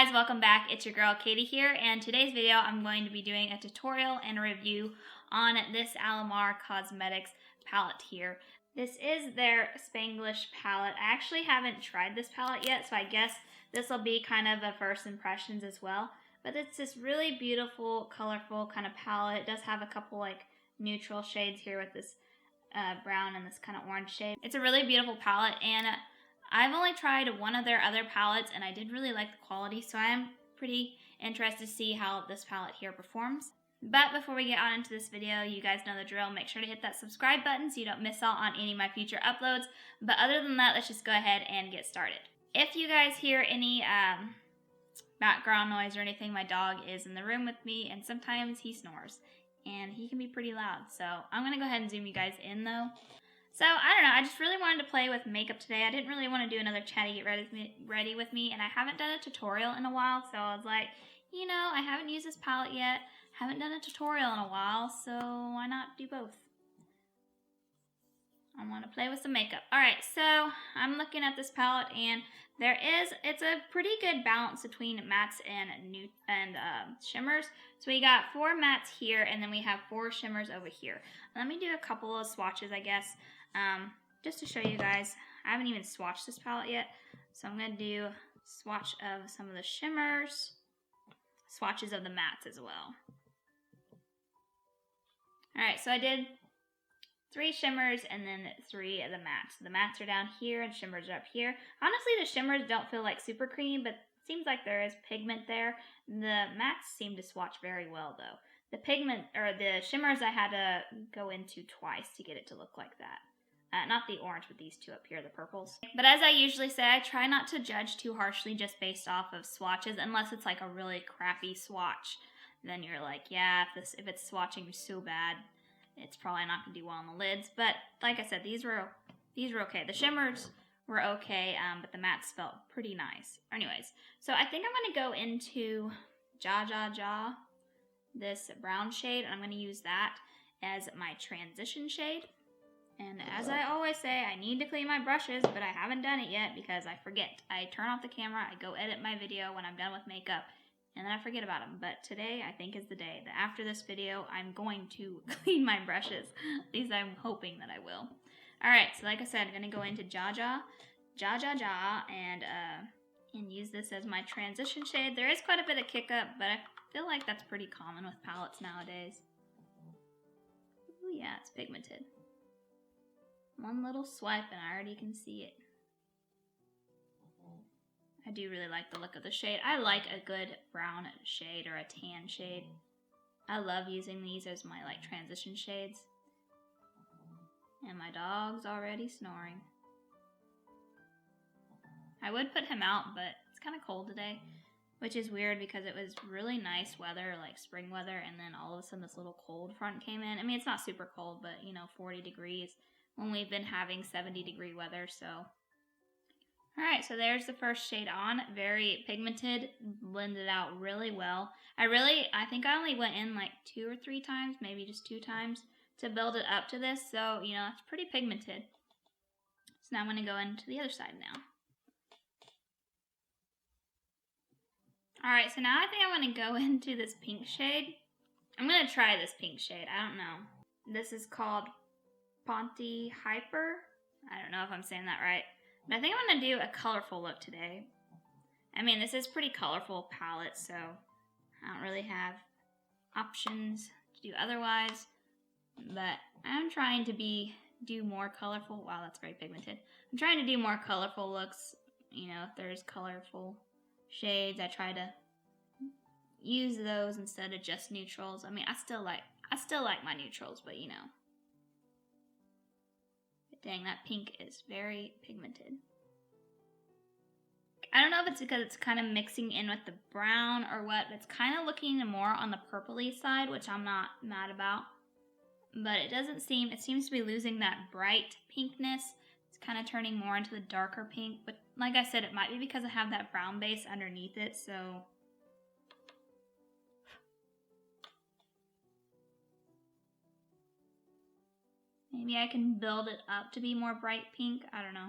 guys, welcome back. It's your girl Katie here, and today's video I'm going to be doing a tutorial and a review on this Alamar Cosmetics palette here. This is their Spanglish palette. I actually haven't tried this palette yet, so I guess this will be kind of a first impressions as well. But it's this really beautiful, colorful kind of palette. It does have a couple like neutral shades here with this brown and this kind of orange shade. It's a really beautiful palette, and I've only tried one of their other palettes and I did really like the quality, so I'm pretty interested to see how this palette here performs. But before we get on into this video, you guys know the drill. Make sure to hit that subscribe button so you don't miss out on any of my future uploads. But other than that, let's just go ahead and get started. If you guys hear any background noise or anything, my dog is in the room with me and sometimes he snores. And he can be pretty loud, so I'm going to go ahead and zoom you guys in though. So, I don't know, I just really wanted to play with makeup today. I didn't really want to do another chatty get ready with me, and I haven't done a tutorial in a while, so I was like, you know, I haven't used this palette yet, haven't done a tutorial in a while, so why not do both? I want to play with some makeup. Alright, so I'm looking at this palette, and it's a pretty good balance between mattes and shimmers. So we got 4 mattes here, and then we have 4 shimmers over here. Let me do a couple of swatches, I guess. Just to show you guys, I haven't even swatched this palette yet, so I'm going to do a swatch of some of the shimmers, swatches of the mattes as well. Alright, so I did 3 shimmers and then 3 of the mattes. The mattes are down here and shimmers are up here. Honestly, the shimmers don't feel like super creamy, but it seems like there is pigment there. The mattes seem to swatch very well though. The pigment, or the shimmers, I had to go into twice to get it to look like that. Not the orange, but these two up here, the purples. But as I usually say, I try not to judge too harshly just based off of swatches, unless it's like a really crappy swatch. Then you're like, yeah, if it's swatching so bad, it's probably not going to do well on the lids. But like I said, these were okay. The shimmers were okay, but the mattes felt pretty nice. Anyways, so I think I'm going to go into Ja, this brown shade, and I'm going to use that as my transition shade. And as I always say, I need to clean my brushes, but I haven't done it yet because I forget. I turn off the camera, I go edit my video when I'm done with makeup, and then I forget about them. But today, I think, is the day that after this video, I'm going to clean my brushes. At least I'm hoping that I will. Alright, so like I said, I'm going to go into Ja, and use this as my transition shade. There is quite a bit of kick up, but I feel like that's pretty common with palettes nowadays. Ooh, yeah, it's pigmented. One little swipe and I already can see it. I do really like the look of the shade. I like a good brown shade or a tan shade. I love using these as my like transition shades. And my dog's already snoring. I would put him out, but it's kind of cold today, which is weird because it was really nice weather, like spring weather, and then all of a sudden this little cold front came in. I mean, it's not super cold, but you know, 40 degrees when we've been having 70-degree weather, so. Alright, so there's the first shade on. Very pigmented, blended out really well. I think I only went in like 2 or 3 times, maybe just 2 times, to build it up to this, so, you know, it's pretty pigmented. So now I'm going to go into the other side now. Alright, so now I think I want to go into this pink shade. I'm going to try this pink shade, I don't know. This is called Ponte Hyper. I don't know if I'm saying that right. But I think I'm going to do a colorful look today. I mean, this is pretty colorful palette, so I don't really have options to do otherwise. But I'm trying to do more colorful. Wow, that's very pigmented. I'm trying to do more colorful looks. You know, if there's colorful shades, I try to use those instead of just neutrals. I mean, I still like my neutrals, but you know. Dang, that pink is very pigmented. I don't know if it's because it's kind of mixing in with the brown or what, but it's kind of looking more on the purpley side, which I'm not mad about. But it seems to be losing that bright pinkness. It's kind of turning more into the darker pink, but like I said, it might be because I have that brown base underneath it, so. Maybe I can build it up to be more bright pink. I don't know.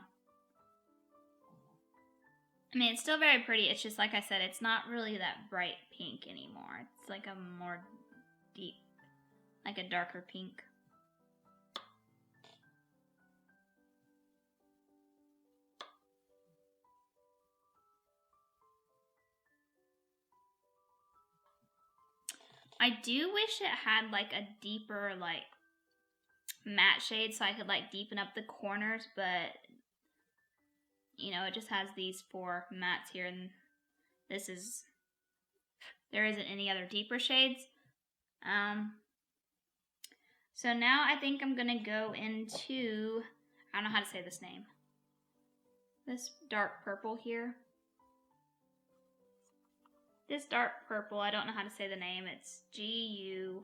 I mean, it's still very pretty. It's just, like I said, it's not really that bright pink anymore. It's like a more deep, like a darker pink. I do wish it had like a deeper like matte shade so I could like deepen up the corners, but you know, it just has these 4 mattes here, and there isn't any other deeper shades. So now I think I'm gonna go into, I don't know how to say this name, this dark purple here. This dark purple, I don't know how to say the name. It's G-U-A-O.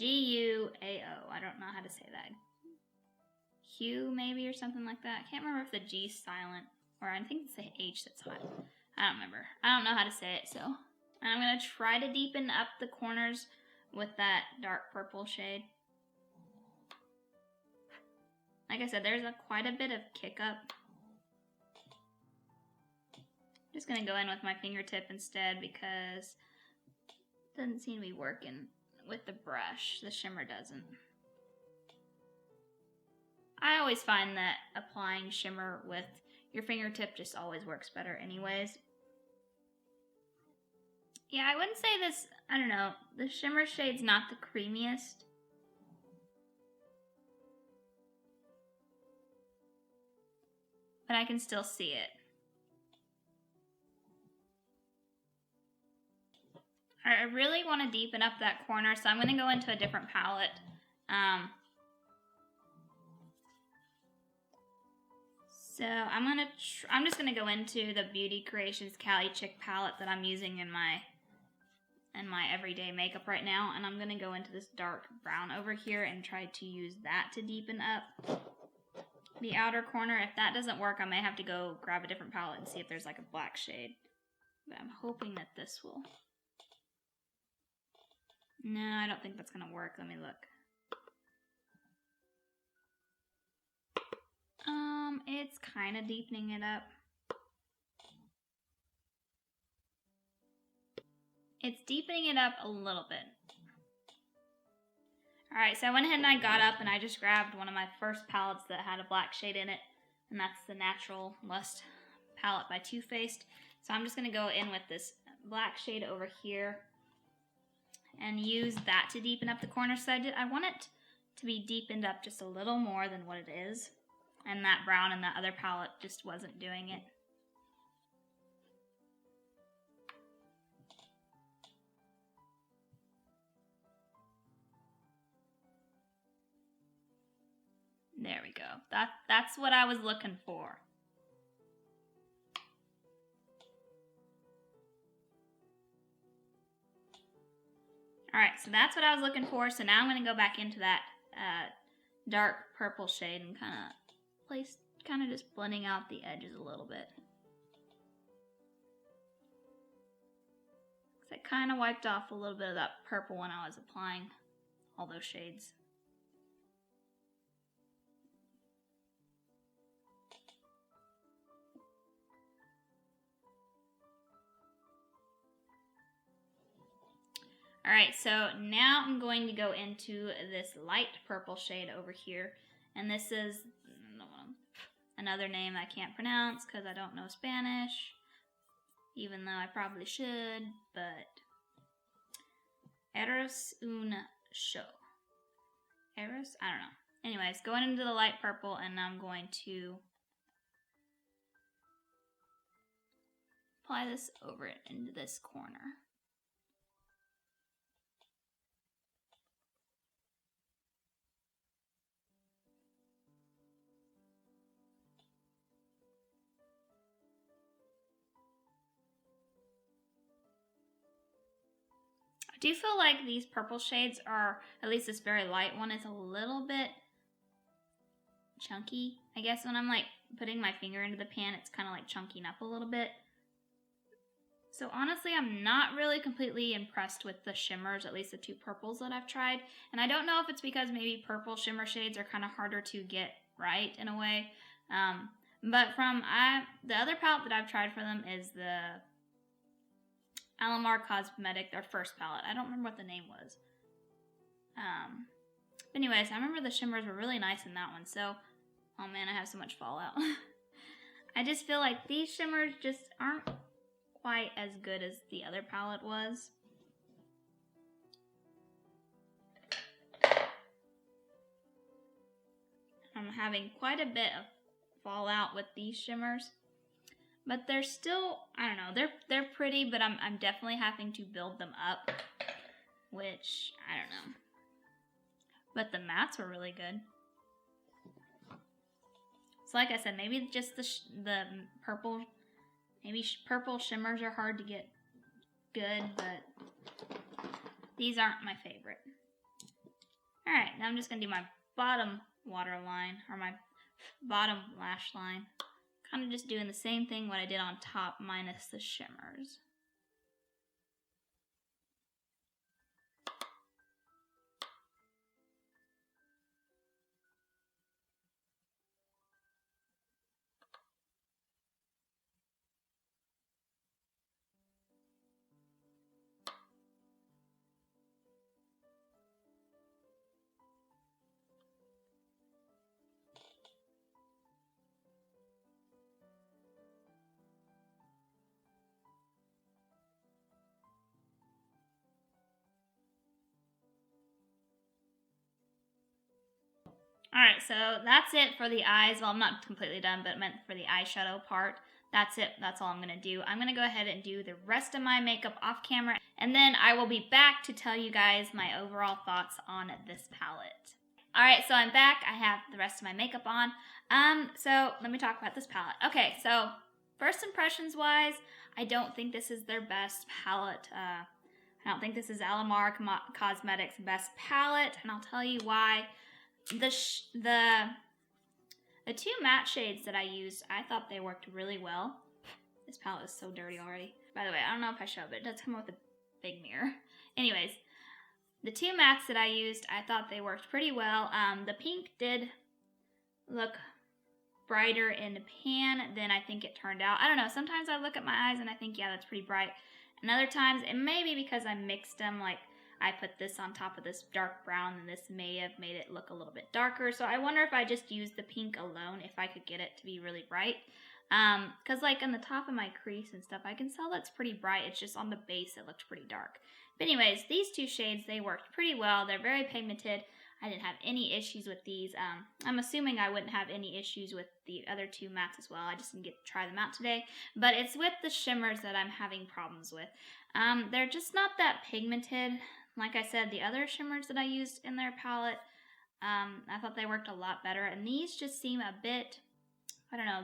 I don't know how to say that. Hue, maybe, or something like that. I can't remember if the G's silent, or I think it's the H that's hot. I don't remember. I don't know how to say it, so. And I'm going to try to deepen up the corners with that dark purple shade. Like I said, there's quite a bit of kick up. Just gonna go in with my fingertip instead because it doesn't seem to be working with the brush. The shimmer doesn't. I always find that applying shimmer with your fingertip just always works better anyways. Yeah, I wouldn't say this, I don't know, the shimmer shade's not the creamiest. But I can still see it. I really want to deepen up that corner, so I'm going to go into a different palette. So I'm just going to go into the Beauty Creations Cali Chick palette that I'm using in my everyday makeup right now, and I'm going to go into this dark brown over here and try to use that to deepen up the outer corner. If that doesn't work, I may have to go grab a different palette and see if there's like a black shade. But I'm hoping that this will. No, I don't think that's going to work. Let me look. It's kind of deepening it up. It's deepening it up a little bit. Alright, so I went ahead and I got up and I just grabbed one of my first palettes that had a black shade in it. And that's the Natural Lust palette by Too Faced. So I'm just going to go in with this black shade over here and use that to deepen up the corner. So I want it to be deepened up just a little more than what it is. And that brown in that other palette just wasn't doing it. There we go. That's what I was looking for. Alright, so that's what I was looking for. So now I'm going to go back into that dark purple shade and kind of just blending out the edges a little bit. So I kind of wiped off a little bit of that purple when I was applying all those shades. Alright, so now I'm going to go into this light purple shade over here. And this is another name I can't pronounce because I don't know Spanish. Even though I probably should, but Eres un show. Eres? I don't know. Anyways, going into the light purple, and I'm going to apply this over it into this corner. I do feel like these purple shades are, at least this very light one, is a little bit chunky. I guess when I'm like putting my finger into the pan, it's kind of like chunking up a little bit. So honestly, I'm not really completely impressed with the shimmers, at least the 2 purples that I've tried. And I don't know if it's because maybe purple shimmer shades are kind of harder to get right in a way. But from the other palette that I've tried for them is the Alamar Cosmetics, their first palette. I don't remember what the name was. But anyways, I remember the shimmers were really nice in that one. So, oh man, I have so much fallout. I just feel like these shimmers just aren't quite as good as the other palette was. I'm having quite a bit of fallout with these shimmers, but they're still, I don't know, they're pretty, but I'm definitely having to build them up, which I don't know. But the mattes were really good. So like I said, maybe just the purple, maybe purple shimmers are hard to get good, but these aren't my favorite. All right, now I'm just gonna do my bottom waterline, or my bottom lash line. Kind of just doing the same thing what I did on top minus the shimmers. Alright, so that's it for the eyes. Well, I'm not completely done, but meant for the eyeshadow part. That's it. That's all I'm going to do. I'm going to go ahead and do the rest of my makeup off camera, and then I will be back to tell you guys my overall thoughts on this palette. Alright, so I'm back. I have the rest of my makeup on. So let me talk about this palette. Okay, so first impressions wise, I don't think this is their best palette. I don't think this is Alamar Cosmetics' best palette, and I'll tell you why. The two matte shades that I used, I thought they worked really well. This palette is so dirty already. By the way, I don't know if I showed, but it does come with a big mirror. Anyways, the two mattes that I used, I thought they worked pretty well. The pink did look brighter in the pan than I think it turned out. I don't know, sometimes I look at my eyes and I think, yeah, that's pretty bright. And other times, it may be because I mixed them, like I put this on top of this dark brown and this may have made it look a little bit darker. So I wonder if I just used the pink alone, if I could get it to be really bright. Because like on the top of my crease and stuff, I can tell that's pretty bright. It's just on the base it looked pretty dark. But anyways, these two shades, they worked pretty well. They're very pigmented. I didn't have any issues with these. I'm assuming I wouldn't have any issues with the other two mattes as well. I just didn't get to try them out today. But it's with the shimmers that I'm having problems with. They're just not that pigmented. Like I said, the other shimmers that I used in their palette, I thought they worked a lot better. And these just seem a bit, I don't know,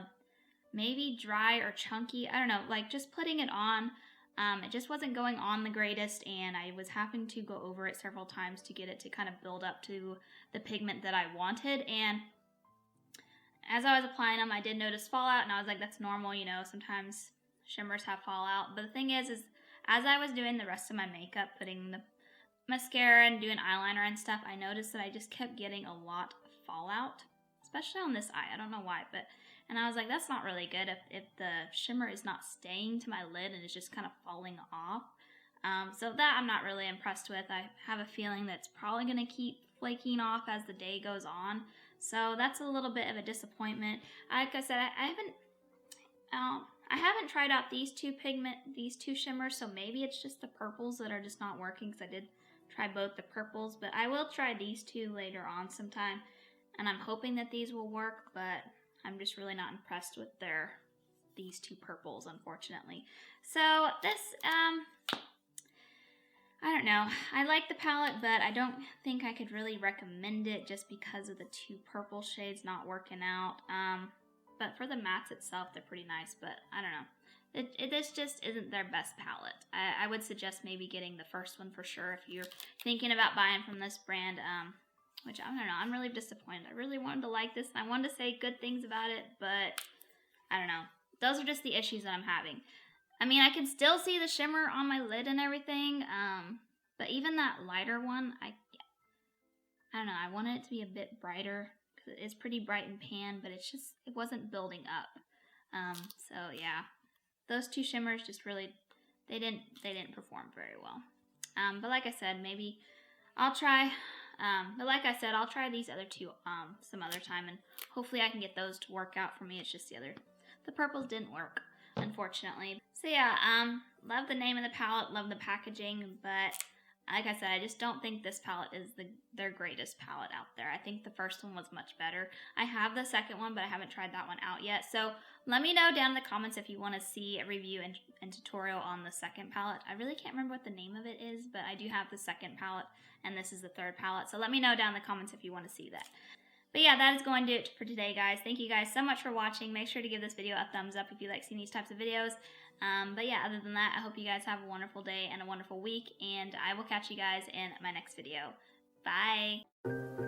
maybe dry or chunky. I don't know, like just putting it on, it just wasn't going on the greatest. And I was having to go over it several times to get it to kind of build up to the pigment that I wanted. And as I was applying them, I did notice fallout. And I was like, that's normal, you know, sometimes shimmers have fallout. But the thing is as I was doing the rest of my makeup, putting the mascara and doing eyeliner and stuff, I noticed that I just kept getting a lot of fallout, especially on this eye. I don't know why, and I was like, that's not really good if the shimmer is not staying to my lid and it's just kind of falling off. So that I'm not really impressed with. I have a feeling that's probably going to keep flaking off as the day goes on. So that's a little bit of a disappointment. Like I said, I haven't tried out these two shimmers, so maybe it's just the purples that are just not working, because I did try both the purples, but I will try these two later on sometime, and I'm hoping that these will work, but I'm just really not impressed with these two purples, unfortunately. So this, I don't know. I like the palette, but I don't think I could really recommend it just because of the two purple shades not working out. But for the mattes itself, they're pretty nice, but I don't know. This just isn't their best palette. I would suggest maybe getting the first one for sure if you're thinking about buying from this brand, which I don't know. I'm really disappointed. I really wanted to like this, and I wanted to say good things about it, but I don't know. Those are just the issues that I'm having. I mean, I can still see the shimmer on my lid and everything, but even that lighter one, I don't know. I wanted it to be a bit brighter, because It is pretty bright in pan, but it wasn't building up. So yeah, those two shimmers just really, they didn't perform very well. But like I said, maybe I'll try. I'll try these other two some other time, and hopefully I can get those to work out for me. It's just the purples didn't work, unfortunately. So yeah, love the name of the palette, love the packaging, but like I said, I just don't think this palette is their greatest palette out there. I think the first one was much better. I have the second one, but I haven't tried that one out yet. So let me know down in the comments if you want to see a review and tutorial on the second palette. I really can't remember what the name of it is, but I do have the second palette, and this is the third palette. So let me know down in the comments if you want to see that. But yeah, that is going to do it for today, guys. Thank you guys so much for watching. Make sure to give this video a thumbs up if you like seeing these types of videos. But yeah, other than that, I hope you guys have a wonderful day and a wonderful week, and I will catch you guys in my next video. Bye!